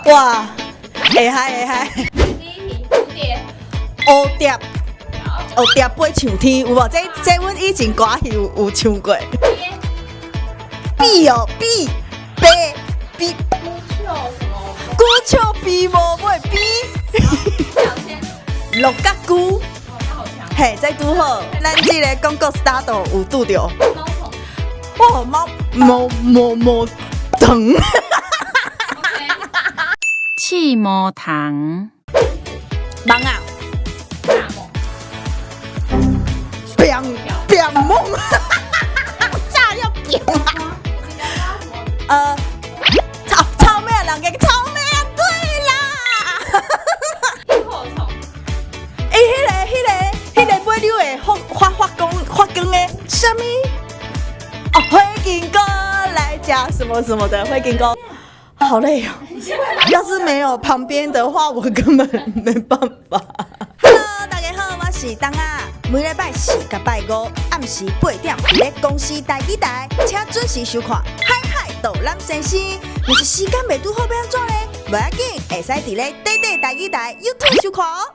哇，会嗨会嗨。第一题，蝴蝶。蝴蝶，蝴蝶飞上天，有无？这阮以前歌戏有唱过。鳖哦，鳖，鳖，孤丘什么？古笑鳖无尾鳖。小千。六角龟，他好强。嘿，这拄好。咱这个广告 start 有拄着。猫虫。哇，毛藤。气魔糖，梦啊，大梦。变梦，炸要变啊！草莓人个草莓啊，对啦。萤火虫。迄个尾溜的发光的什么？哦，灰金哥来讲什么什么的，灰金哥，好累哦。要是没有旁边的话，我根本没办法。Hello， 大家好，我是东啊。每礼拜四甲拜五暗时8点，伫咧公司台语台，请准时收看。嗨，导览先生，若是时间袂拄好，要安怎呢？无要紧，会使伫咧台语台 YouTube 收看哦。